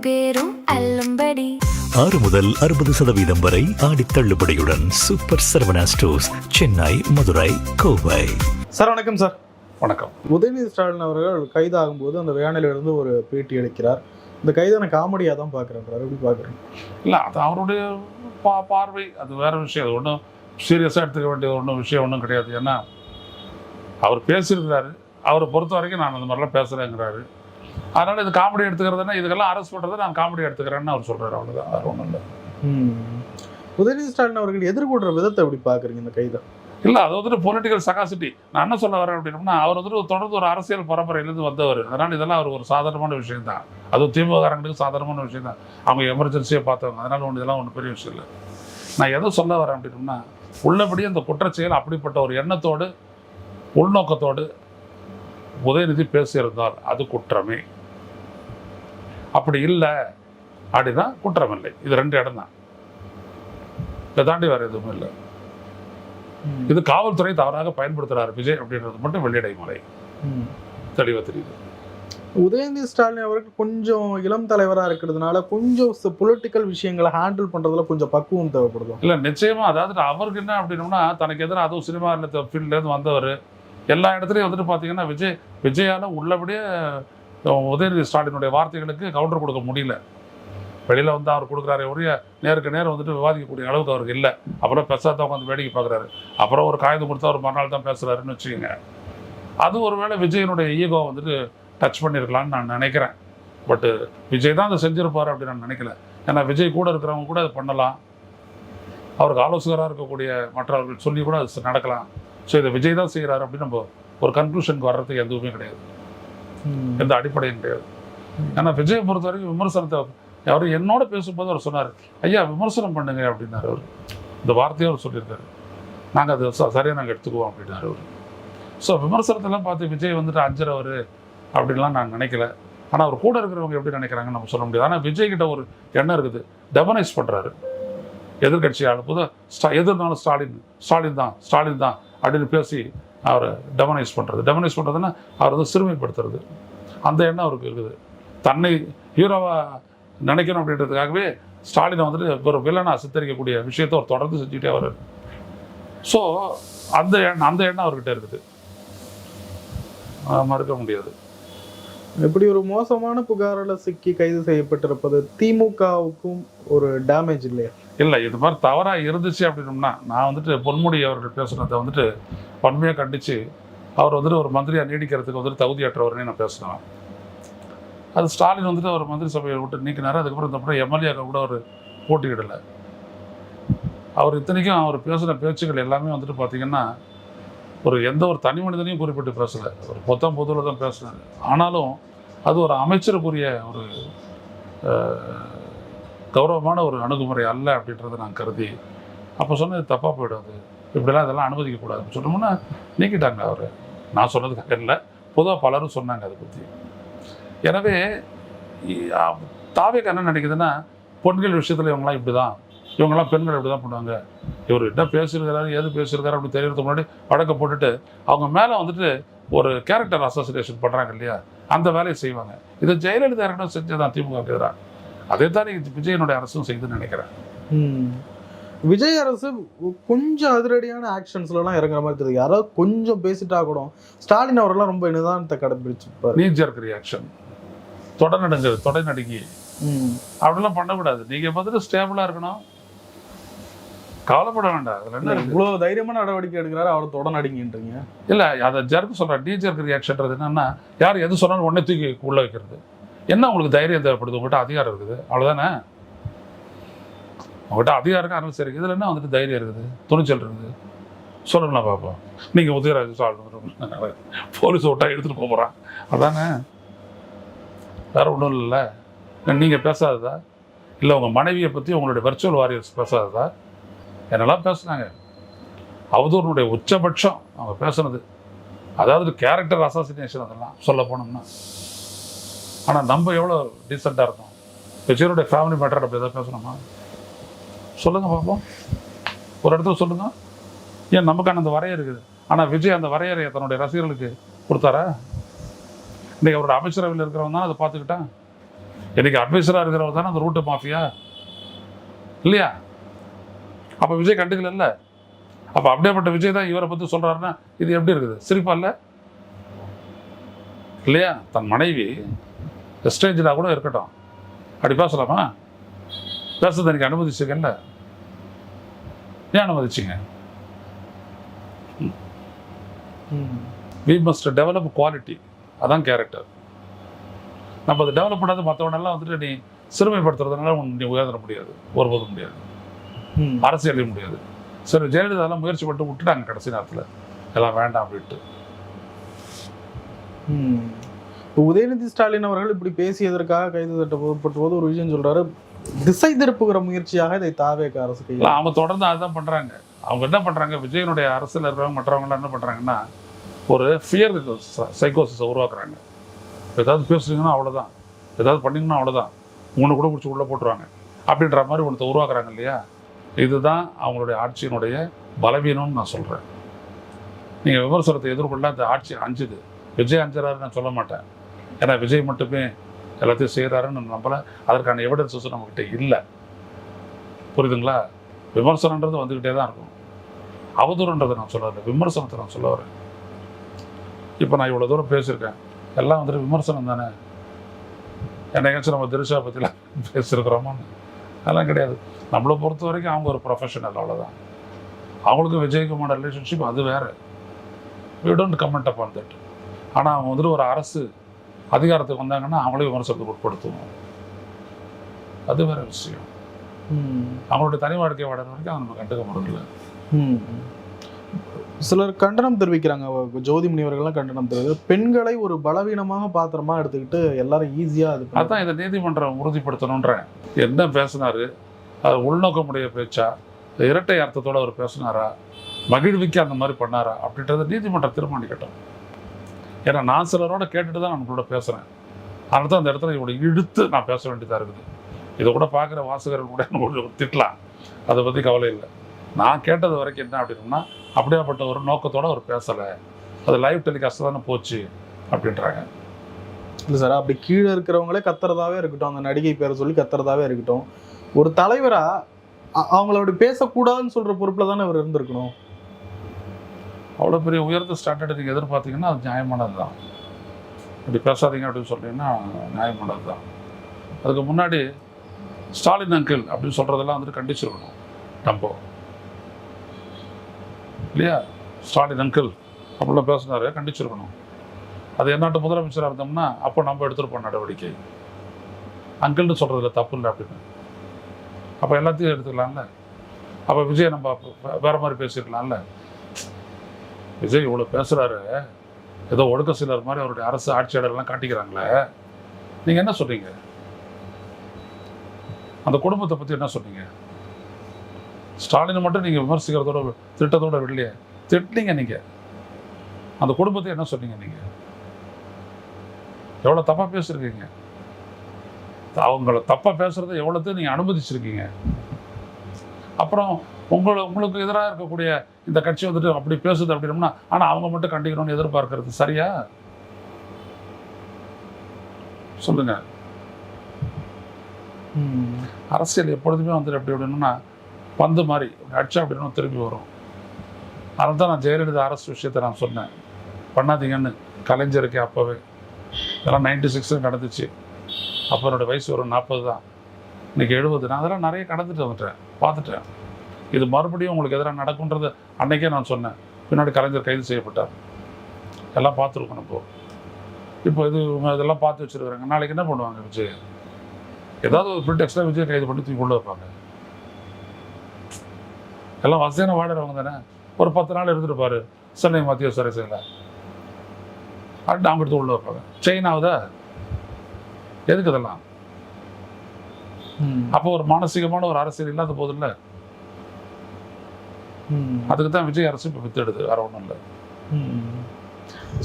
பேரும் அல்லும்படி 6 முதல் 60% வரை ஆடி தள்ளுபடியுடன் super Saravana stores, Chennai, Madurai, Kovai. Sir வணக்கம். சார் வணக்கம். உதயநிதி ஸ்டாலின் அவர்கள் கைதாகும்போது அந்த வேனையிலிருந்து ஒரு பேட்டி அளிக்கிறார். இந்த கைதான காமெடியாக தான் பார்க்குறேன். எப்படி பார்க்குறேன்? இல்லை, அது அவருடைய பார்வை, அது வேற விஷயம். அது ஒன்றும் சீரியஸாக எடுத்துக்க வேண்டிய விஷயம் ஒன்றும் கிடையாது. ஏன்னா அவர் பேசியிருக்கிறாரு, அவரை பொறுத்த வரைக்கும் நான் அந்த மாதிரிலாம் பேசுகிறேங்கிறாரு. அதனால் இது காமெடி எடுத்துக்கிறதுனா இதுக்கெல்லாம் அரெஸ்ட் பண்ணுறதை நான் காமெடி எடுத்துக்கிறேன்னு அவர் சொல்கிறார். அவ்வளோதான், வேறு ஒன்றும் இல்லை. உதயநிதி ஸ்டாலின் அவர்கள் எதிர்கொள்கிற விதத்தை எப்படி பார்க்குறீங்க இந்த கைதை? இல்லை, அது வந்துட்டு பொலிட்டிக்கல் சகாசிட்டி. நான் என்ன சொல்ல வரேன் அப்படின்னா, அவர் வந்துட்டு தொடர்ந்து ஒரு அரசியல் பரம்பரையிலேருந்து வந்தவர். அதனால் இதெல்லாம் அவர் ஒரு சாதாரணமான விஷயம் தான். அதுவும் திமுககாரங்களுக்கு சாதாரணமான விஷயம் தான். அவங்க எமர்ஜென்சியை பார்த்தவங்க. அதனால் இதெல்லாம் ஒன்றும் பெரிய விஷயம் இல்லை. நான் எதை சொல்ல வரேன் அப்படின்னா, உள்ளபடியே அந்த குற்றச்செயல் அப்படிப்பட்ட ஒரு எண்ணத்தோடு உள்நோக்கத்தோடு உதயநிதி பேசியிருந்தால் அது குற்றமே. அப்படி இல்லை அப்படின்னா குற்றம் இல்லை. இது 2 இடம் தான், இதை தாண்டி வேறு எதுவும் இல்லை. இது காவல்துறை தவறாக பயன்படுத்துகிறார் விஜய் அப்படின்றது மட்டும் வெள்ளிடை மலை தெளிவாக தெரியுது. உதயநிதி ஸ்டாலின் அவர்கள் கொஞ்சம் இளம் தலைவராக இருக்கிறதுனால கொஞ்சம் பொலிட்டிக்கல் விஷயங்களை ஹேண்டில் பண்ணுறதுல கொஞ்சம் பக்குவம் தேவைப்படுது. இல்லை, நிச்சயமாக. அதாவது அவருக்கு என்ன அப்படின்னோம்னா, தனக்கு எதிராக அதுவும் சினிமா ஃபீல்ட்லேருந்து வந்தவர். எல்லா இடத்துலையும் வந்துட்டு பார்த்தீங்கன்னா விஜயால் உள்ளபடியே உதயநிதி ஸ்டாலினுடைய வார்த்தைகளுக்கு கவுண்டர் கொடுக்க முடியல. வெளியில் வந்து அவர் கொடுக்குறாரு ஒரே நேருக்கு நேரம் வந்துட்டு விவாதிக்கக்கூடிய அளவுக்கு அவருக்கு இல்லை. அப்புறம் பெருசாக வந்து வேடிக்கை பார்க்குறாரு. அப்புறம் ஒரு காகிதம் கொடுத்தா ஒரு மறுநாள் தான் பேசுகிறாருன்னு வச்சுக்கோங்க. அது ஒரு வேளை விஜயனுடைய ஈகோ வந்துட்டு டச் பண்ணியிருக்கலான்னு நான் நினைக்கிறேன். பட்டு விஜய் தான் அதை செஞ்சுருப்பார் அப்படின்னு நான் நினைக்கல. ஏன்னா விஜய் கூட இருக்கிறவங்க கூட அதை பண்ணலாம். அவருக்கு ஆலோசகராக இருக்கக்கூடிய மற்றவர்கள் சொல்லி கூட அது நடக்கலாம். ஸோ இதை விஜய் தான் செய்கிறாரு அப்படின்னு நம்ம ஒரு கன்க்ளூஷனுக்கு வர்றதுக்கு எதுவுமே கிடையாது, எந்த அடிப்படையும் கிடையாது. ஏன்னா விஜயை பொறுத்த வரைக்கும் விமர்சனத்தை அவர் என்னோட பேசும்போது அவர் சொன்னார், ஐயா விமர்சனம் பண்ணுங்க அப்படின்னாரு. அவர் இந்த வார்த்தையை அவர் சொல்லியிருக்காரு. நாங்கள் அது சரியாக நாங்கள் எடுத்துக்குவோம் அப்படின்னாரு அவர். ஸோ விமர்சனத்தெல்லாம் பார்த்து விஜய் வந்துட்டு அஞ்சுறவர் அப்படின்லாம் நான் நினைக்கல. ஆனால் அவர் கூட இருக்கிறவங்க எப்படி நினைக்கிறாங்கன்னு நம்ம சொல்ல முடியாது. ஆனால் விஜய்கிட்ட ஒரு எண்ணம் இருக்குது, டெமனைஸ் பண்ணுறாரு எதிர்கட்சியால். எதிர்னாலும் ஸ்டாலின் தான் அப்படின்னு பேசி அவரை டெமனைஸ் பண்ணுறதுன்னா அவர் வந்து சிறுமைப்படுத்துறது, அந்த எண்ணம் அவருக்கு இருக்குது. தன்னை ஹீரோவாக நினைக்கணும் அப்படின்றதுக்காகவே ஸ்டாலினை வந்துட்டு ஒரு வில்லனாக சித்தரிக்கக்கூடிய விஷயத்தை அவர் தொடர்ந்து செஞ்சுக்கிட்டே வர்றாரு. ஸோ அந்த எண்ணம் அவர்கிட்ட இருக்குது, மறுக்க முடியாது. இப்படி ஒரு மோசமான புகாரில் சிக்கி கைது செய்யப்பட்டிருப்பது திமுகவுக்கும் ஒரு டேமேஜ் இல்லையா? இல்லை, இது மாதிரி தவறாக இருந்துச்சு அப்படின்னோம்னா, நான் வந்துட்டு பொன்முடி அவர்கள் பேசுனதை வந்துட்டு வன்மையாக கண்டித்து அவர் வந்துட்டு ஒரு மந்திரியாக நீடிக்கிறதுக்கு வந்துட்டு தகுதியற்றவர்னே நான் பேசுனேன். அது ஸ்டாலின் வந்துட்டு அவர் மந்திரி சபையை விட்டு நீக்கினார். அதுக்கப்புறம் இந்த எம்எல்ஏக்கள் கூட அவர் போட்டியிடலை. அவர் இத்தனைக்கும் அவர் பேசுகிற பேச்சுக்கள் எல்லாமே வந்துட்டு பார்த்திங்கன்னா எந்த ஒரு தனி மனிதனையும் குறிப்பிட்டு பேசலை. ஒரு பொதுவில் தான் பேசுனார். ஆனாலும் அது ஒரு அமைச்சருக்குரிய ஒரு கௌரவமான ஒரு அணுகுமுறை அல்ல அப்படின்றத நான் கருதி அப்போ சொன்னது தப்பாக போய்டும். இப்படிலாம் இதெல்லாம் அனுமதிக்கக்கூடாது சொன்னோம்னா நீக்கிட்டாங்க அவர். நான் சொன்னதுக்காக இல்லை, பொதுவாக பலரும் சொன்னாங்க அதை பற்றி. எனவே தாவேக்கு என்ன நினைக்குதுன்னா, பெண்கள் விஷயத்தில் இவங்கெல்லாம் பெண்கள் இப்படி தான் பண்ணுவாங்க, இவர் என்ன பேசியிருக்கிறாரு ஏது பேசியிருக்காரு அப்படி தெரியறதுக்கு முன்னாடி வழக்க போட்டுட்டு அவங்க மேலே வந்துட்டு ஒரு கேரக்டர் அசோசியேஷன் பண்ணுறாங்க இல்லையா, அந்த வேலையை செய்வாங்க. இதை ஜெயலலிதா யாரும் செஞ்சதான் திமுக எதிராக. அதே தான் விஜயனுடைய அரசும் செய்துன்னு நினைக்கிறேன். விஜய் அரசு கொஞ்சம் அதிரடியான ஆக்ஷன்ஸ்லாம் இறங்குற மாதிரி தெரியுது. யாராவது கொஞ்சம் பேசிட்டா கூட ஸ்டாலின் அவரெல்லாம் ரொம்ப நிதானத்தை கடைபிடிச்சிருப்பார். நீஜர்க் ரியாக்ஷன், தொடை நடுங்கி அப்படிலாம் பண்ணக்கூடாது. நீங்கள் பார்த்துட்டு ஸ்டேபிளாக இருக்கணும், கவலைப்பட வேண்டாம். அதில் என்ன இவ்வளோ தைரியமான நடவடிக்கை எடுக்கிறாரு, அவர் தொடர் நடுங்கின்றீங்க. இல்லை, அதை ஜர்க்கு சொல்கிறேன். நீஜர்க் ரியாக்ஷன்றது என்னன்னா, யார் எது சொன்னாலும் உடனே தூக்கி உள்ளே வைக்கிறது. என்ன உங்களுக்கு தைரியம் தேவைப்படுது? உங்கள்கிட்ட அதிகாரம் இருக்குது, அவ்வளோதானே. உங்கள்கிட்ட அதிகாரம் இருக்கு, அரசு இருக்குது. இதில் என்ன வந்துட்டு தைரியம் இருக்குது, துணிச்சல் இருக்குது? சொல்லுங்களா பார்ப்போம். நீங்கள் உதயராஜ் போலீஸ் விட்டா எடுத்துகிட்டு போகிறான், அதானே, வேற ஒன்றும் இல்லை. நீங்கள் பேசாததா? இல்லை உங்கள் மனைவியை பற்றி உங்களுடைய வர்ச்சுவல் வாரியர்ஸ் பேசாததா? என்னெல்லாம் பேசுனாங்க. அவதூறுனுடைய உச்சபட்சம் அவங்க பேசுனது. அதாவது கேரக்டர் அசாசினேஷன், அதெல்லாம் சொல்ல போனோம்னா. ஆனால் நம்ம எவ்வளோ டீசெண்டாக இருக்கோம். விஜயனுடைய ஃபேமிலி மேட்டர் அப்படி எதாவது பேசணுமா? சொல்லுங்கள் பார்ப்போம், ஒரு இடத்துல சொல்லுங்கள். ஏன் நமக்கான அந்த வரையறை இருக்குது. ஆனால் விஜய் அந்த வரையறையை தன்னுடைய ரசிகர்களுக்கு கொடுத்தாரா? இன்றைக்கி அவரோட அமைச்சரவையில் இருக்கிறவங்க தான் அதை பார்த்துக்கிட்டான். இன்னைக்கு அட்வைசராக இருக்கிறவர் தானே அந்த ரூட்டு மாஃபியா இல்லையா? அப்போ விஜய் கண்டுக்கல. அப்போ அப்படியேப்பட்ட விஜய் தான் இவரை பற்றி சொல்கிறாருன்னா இது எப்படி இருக்குது? சிரிப்பா இல்லை இல்லையா? தன் மனைவி எஸ்டேஜில் கூட இருக்கட்டும், அப்படி பேசலாமா? பேசுறது எனக்கு அனுமதிச்சுக்கல, ஏன் அனுமதிச்சிங்க? வி மஸ்ட் டெவலப் குவாலிட்டி, அதான் கேரக்டர். நம்ம அதை டெவலப் பண்ணாது மற்றவனெல்லாம் வந்துட்டு நீ சிறுமைப்படுத்துறதுனால நீ உயர்ந்துட முடியாது, ஒருபோதும் முடியாது, அரசியலையும் முடியாது. சரி, ஜெயலலிதா எல்லாம் முயற்சி பண்ணிட்டு விட்டுட்டாங்க கடைசி நேரத்தில், எல்லாம் வேண்டாம் அப்படின்ட்டு. இப்போ உதயநிதி ஸ்டாலின் அவர்கள் இப்படி பேசியதற்காக கைது தட்டப்பட்ட போது ஒரு விஷயம் சொல்றாரு, திசை திருப்புகிற முயற்சியாக இதை தாவேக அரசு கையில். அவங்க தொடர்ந்து அதுதான் பண்றாங்க. அவங்க என்ன பண்றாங்க, விஜயனுடைய அரசியல் இருக்கிறவங்க மற்றவங்களாம் என்ன பண்றாங்கன்னா ஒரு ஃபியர் சைக்கோசிஸை உருவாக்குறாங்க. ஏதாவது பேசுறீங்கன்னா அவ்வளோதான், ஏதாவது பண்ணிங்கன்னா அவ்வளோதான், உன்னை கூட பிடிச்சி உள்ளே போட்டுருவாங்க அப்படின்ற மாதிரி ஒன்றத்தை உருவாக்குறாங்க இல்லையா? இதுதான் அவங்களுடைய ஆட்சியினுடைய பலவீனம்னு நான் சொல்கிறேன். நீங்கள் விமர்சனத்தை எதிர்கொள்ள அந்த ஆட்சி அஞ்சுது. விஜய் அஞ்சுறாருன்னு நான் சொல்ல மாட்டேன், ஏன்னா விஜய் மட்டுமே எல்லாத்தையும் செய்கிறாருன்னு நம்பலை, அதற்கான எவிடன்ஸஸ் நம்மக்கிட்ட இல்லை. புரியுதுங்களா? விமர்சனன்றது வந்துக்கிட்டே தான் இருக்கும். அவதூறுன்றதை நான் சொல்லலை, விமர்சனத்தை நான் சொல்ல வரேன். இப்போ நான் இவ்வளோ தூரம் பேசியிருக்கேன், எல்லாம் வந்துட்டு விமர்சனம் தானே. என்னைக்காச்சும் நம்ம திரிஷா பற்றிலாம் பேசியிருக்கிறோமான்னு? அதெல்லாம் கிடையாது. நம்மளை பொறுத்த வரைக்கும் அவங்க ஒரு ப்ரொஃபஷனல், அவ்வளோதான். அவங்களுக்கும் விஜய்க்குமான ரிலேஷன்ஷிப் அது வேறு. We don't comment upon that. ஆனால் அவங்க வந்துட்டு ஒரு அரசு அதிகாரத்துக்கு வந்தாங்கன்னா அவங்களையும் விமர்சனத்துக்கு உட்படுத்துவோம், அது வேற விஷயம். அவங்களுடைய தனி வாழ்க்கை வாழற வரைக்கும் அதை நம்ம கண்டுக்க முடியல. சிலர் கண்டனம் தெரிவிக்கிறாங்க, ஜோதி முனிவர்கள்லாம் கண்டனம் தெரிவிக்கிறாங்க, பெண்களை ஒரு பலவீனமாக பாத்திரமா எடுத்துக்கிட்டு எல்லாரும் ஈஸியா அது. அதான் இதை நீதிமன்றம் உறுதிப்படுத்தணுன்றேன். என்ன பேசினாரு, அது உள்நோக்கமுடைய பேச்சா, இரட்டை அர்த்தத்தோட அவர் பேசினாரா, மகிழ்விக்க அந்த மாதிரி பண்ணாரா அப்படின்றத நீதிமன்றம் தீர்மானிக்கட்டும். ஏன்னா நான் சிலரோட கேட்டுட்டு தான் நான் கூட பேசுகிறேன். அதனால தான் அந்த இடத்துல இவ்வளோ இழுத்து நான் பேச வேண்டியதாக இருக்குது. இதை கூட பார்க்குற வாசகர்கள் கூட எனக்கு திட்டலாம், அதை பற்றி கவலை இல்லை. நான் கேட்டது வரைக்கும் என்ன அப்படின்னா, அப்படியாப்பட்ட ஒரு நோக்கத்தோடு அவர் பேசலை, அது லைவ் டெலிகாஸ்ட் தானே போச்சு அப்படின்றாங்க. இல்லை சார், அப்படி கீழே இருக்கிறவங்களே கத்துறதாவே இருக்கட்டும், அந்த நடிகை பேரை சொல்லி கத்துறதாவே இருக்கட்டும், ஒரு தலைவரா அவங்கள அப்படி பேசக்கூடாதுன்னு சொல்கிற பொறுப்பில் தானே அவர் இருந்திருக்கணும். அவ்வளோ பெரிய உயர்ந்த ஸ்டாண்டர்டு நீங்கள் எதிர்பார்த்தீங்கன்னா அது நியாயமானது தான். இப்படி பேசாதீங்க அப்படின்னு சொல்லிங்கன்னா நியாயமானது தான். அதுக்கு முன்னாடி ஸ்டாலின் அங்கிள் அப்படின்னு சொல்கிறதெல்லாம் வந்துட்டு கண்டிச்சிருக்கணும் நம்ம, இல்லையா? ஸ்டாலின் அங்கிள் அப்படிலாம் பேசினாரு, கண்டிச்சிருக்கணும். அது என்னாட்டு முதலமைச்சராக இருந்தோம்னா அப்போ நம்ம எடுத்துருப்போம் நடவடிக்கை. அங்கிள்னு சொல்கிறதுல தப்பு இல்லை அப்படின்னு, அப்போ எல்லாத்தையும் எடுத்துக்கலாம்ல. அப்போ விஜய் நம்ம வேற மாதிரி பேசியிருக்கலாம்ல. விஜய் இவ்வளோ பேசுகிறாரு, ஏதோ ஒடுக்க சிலர் மாதிரி அவருடைய அரசு ஆட்சியாளர்லாம் காட்டிக்கிறாங்களே, நீங்கள் என்ன சொல்றீங்க? அந்த குடும்பத்தை பற்றி என்ன சொன்னீங்க? ஸ்டாலினை மட்டும் நீங்கள் விமர்சிக்கிறதோட திட்டத்தோட விடலையே, திட்டினீங்க நீங்கள். அந்த குடும்பத்தை என்ன சொன்னீங்க? நீங்கள் எவ்வளோ தப்பாக பேசியிருக்கீங்க. அவங்கள தப்பாக பேசுகிறத எவ்வளோத்தையும் நீங்கள் அனுமதிச்சிருக்கீங்க. அப்புறம் உங்களுக்கு எதிராக இருக்கக்கூடிய இந்த கட்சி வந்துட்டு அப்படி பேசுது அப்படின்னா, ஆனால் அவங்க மட்டும் கண்டிக்கணும்னு எதிர்பார்க்கறது சரியா? சொல்லுங்க. அரசியல் எப்பொழுதுமே வந்துட்டு எப்படி அப்படின்னா பந்து மாதிரி அடிச்சா அப்படின்னா திரும்பி வரும். அதனால தான் நான் ஜெயலலிதா அரசு விஷயத்தை நான் சொன்னேன், பண்ணாதீங்கன்னு. கலைஞருக்கு அப்போவே இதெல்லாம் 96 நடந்துச்சு. அப்போ என்னோட வயசு ஒரு 40 தான், இன்னைக்கு 70. நான் அதெல்லாம் நிறைய கடந்துட்டு வந்துட்டேன், பார்த்துட்டேன். இது மறுபடியும் உங்களுக்கு எதிராக நடக்குன்றது அன்னைக்கே நான் சொன்னேன். பின்னாடி கலைஞர் கைது செய்யப்பட்டார், எல்லாம் பார்த்துருக்கோம். இப்போ இதெல்லாம் பார்த்து வச்சுருக்குறாங்க. நாளைக்கு என்ன பண்ணுவாங்க? விஜய் ஏதாவது ஒரு ப்ரிடெக்ஸ்டாக விஜய் கைது பண்ணி தூக்கி கொண்டு வைப்பாங்க. எல்லாம் வசதியான வாடுறவங்க தானே. ஒரு 10 நாள் இருந்துருப்பாரு சென்னை மத்திய சிறையில், அப்படி அவங்க எடுத்து உள்ள வைப்பாங்க. செயின் ஆகுதா? எதுக்கு இதெல்லாம்? அப்போ ஒரு மானசீகமான ஒரு அரசியல் இல்லாத போது இல்லை. அதுக்கு தான் விஜய் அரசு இப்போ வித்துடுது, வேற ஒன்றும் இல்லை.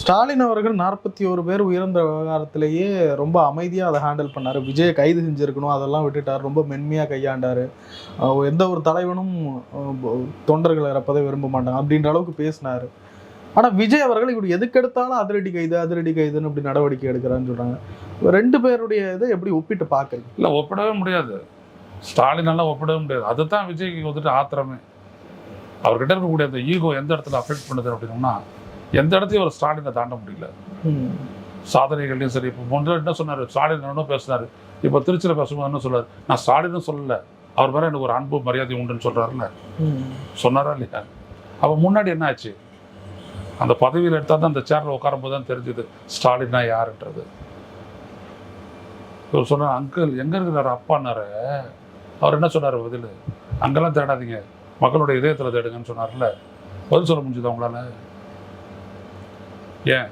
ஸ்டாலின் அவர்கள் 41 பேர் உயர்ந்த விவகாரத்திலேயே ரொம்ப அமைதியாக அதை ஹேண்டில் பண்ணார். விஜயை கைது செஞ்சுருக்கணும், அதெல்லாம் விட்டுட்டார், ரொம்ப மென்மையாக கையாண்டார். எந்த ஒரு தலைவனும் தொண்டர்களை இறப்பதை விரும்ப மாட்டாங்க அப்படின்ற அளவுக்கு பேசினார். ஆனால் விஜய் அவர்கள் இப்படி எதுக்கு எடுத்தாலும் அதிரடி கைதுன்னு இப்படி நடவடிக்கை எடுக்கிறான்னு சொல்கிறாங்க. ரெண்டு பேருடைய இதை எப்படி ஒப்பிட்டு பார்க்குறீங்க? இல்லை, ஒப்பிடவே முடியாது. ஸ்டாலினெல்லாம் ஒப்பிடவே முடியாது. அதுதான் விஜய்க்கு வந்துட்டு ஆத்திரமே. அவர்கிட்ட இருக்கக்கூடிய அந்த ஈகோ எந்த இடத்துல அஃபெக்ட் பண்ணுது அப்படின்னோம்னா, எந்த இடத்தையும் ஒரு ஸ்டாலினை தாண்ட முடியல. சாதனைகள்லையும் சரி. இப்போ முன்னாடி என்ன சொன்னார், ஸ்டாலின் என்ன பேசினார், இப்போ திருச்சியில் பேசும்போது என்ன சொல்லார், நான் ஸ்டாலினும் சொல்லலை, அவர் மேலே எனக்கு ஒரு அன்பு மரியாதை உண்டுன்னு சொல்கிறாருல்ல, சொன்னாரா இல்லையா? அப்போ முன்னாடி என்ன ஆச்சு? அந்த பதவியில் எடுத்தால் தான் அந்த சேரில் உட்காரும்போது தான் தெரிஞ்சுது ஸ்டாலின்னா யாருன்றது. இவர் சொன்னார், அங்கிள் எங்கே இருக்கிறாரு அப்பான்னாரு. அவர் என்ன சொன்னார் பதில், அங்கெல்லாம் தேடாதீங்க, மக்களுடைய இதயத்தில் தேடுங்கன்னு சொன்னார்ல. பதில் சொல்ல முடிஞ்சுது அவங்களால? ஏன்?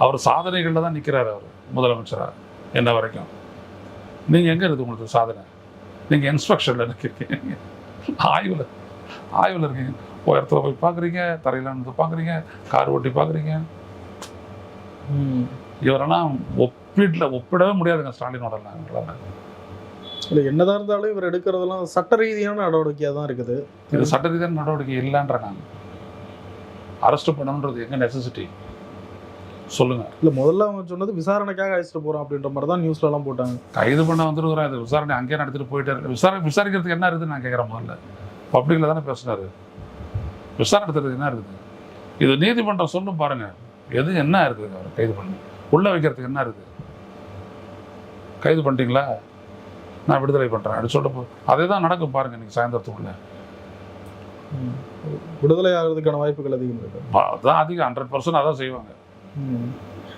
அவர் சாதனைகளில் தான் நிற்கிறார் அவர் முதலமைச்சராக என்ன வரைக்கும். நீங்கள் எங்கே இருக்குது உங்களுக்கு சாதனை? நீங்கள் இன்ஸ்பெக்ஷனில் நிற்கிறீங்க, ஆய்வில் இருக்கீங்க. உயரத்தில் போய் பார்க்குறீங்க, தரையில் இருந்து பார்க்குறீங்க, கார் ஓட்டி பார்க்குறீங்க. இவரெல்லாம் ஒப்பிடவே முடியாதுங்க ஸ்டாலினோடலாம். இல்லை, என்னதான் இருந்தாலும் இவர் எடுக்கிறதெல்லாம் சட்ட ரீதியான நடவடிக்கையாக தான் இருக்குது. இது சட்ட ரீதியான நடவடிக்கை இல்லைன்ற நாங்கள் அரெஸ்ட் பண்ணணுன்றது எங்கே நெசசிட்டி சொல்லுங்க. இல்லை, முதல்ல அவங்க சொன்னது விசாரணைக்காக அழைச்சிட்டு போகிறோம் அப்படின்ற மாதிரி தான் நியூஸ்லலாம் போட்டாங்க. கைது பண்ண வந்துருக்குறோம், இது விசாரணை அங்கேயே நடத்திட்டு போயிட்டே இருக்கு. விசாரிக்கிறதுக்கு என்ன இருக்குதுன்னு நான் கேட்குறேன். முதல்ல பப்ளிக்கில் தானே பேசினார், விசாரணை நடத்துறதுக்கு என்ன இருக்குது? இது நீதிமன்றம் சொல்லும் பாருங்க, எது என்ன இருக்குது அவர் கைது பண்ணி உள்ள வைக்கிறதுக்கு என்ன இருக்குது? கைது பண்ணிட்டீங்களா, நான் விடுதலை பண்ணுறேன் அப்படி சொல்லிட்டு அதே தான் நடக்கும் பாருங்க. இன்னைக்கு சாயந்தரத்துக்குள்ள விடுதலை ஆகிறதுக்கான வாய்ப்புகள் அதிகம் இருக்கு. அதான் அதிகம், 100% அதான் செய்வாங்க.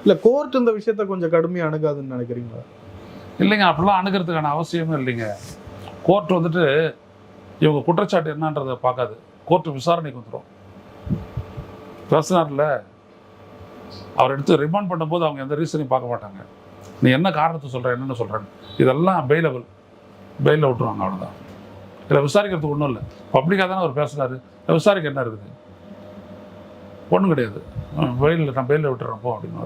இல்லை, கோர்ட் இந்த விஷயத்த கொஞ்சம் கடுமையாக அணுகாதுன்னு நினைக்கிறீங்களா? இல்லைங்க, அப்படிலாம் அணுகிறதுக்கான அவசியமே இல்லைங்க. கோர்ட் வந்துட்டு இவங்க குற்றச்சாட்டு என்னன்றதை பார்க்காது, கோர்ட்டு விசாரணைக்கு வந்துடும். பேசினார்ல, அவர் எடுத்து ரிமாண்ட் பண்ணும்போது அவங்க எந்த ரீசனையும் பார்க்க மாட்டாங்க. நீ என்ன காரணத்தை சொல்கிற, என்னென்ன சொல்கிறேன்னு, இதெல்லாம் பெயிலில் விட்டுருவாங்க, அவ்வளோதான். இதில் விசாரிக்கிறதுக்கு ஒன்றும் இல்லை. பப்ளிக்காக தானே அவர் பேசுனாரு, விசாரிக்க என்ன இருக்குது? ஒன்றும் கிடையாது. நான் பெயிலில் விட்டுறேன் போ அப்படின்னு.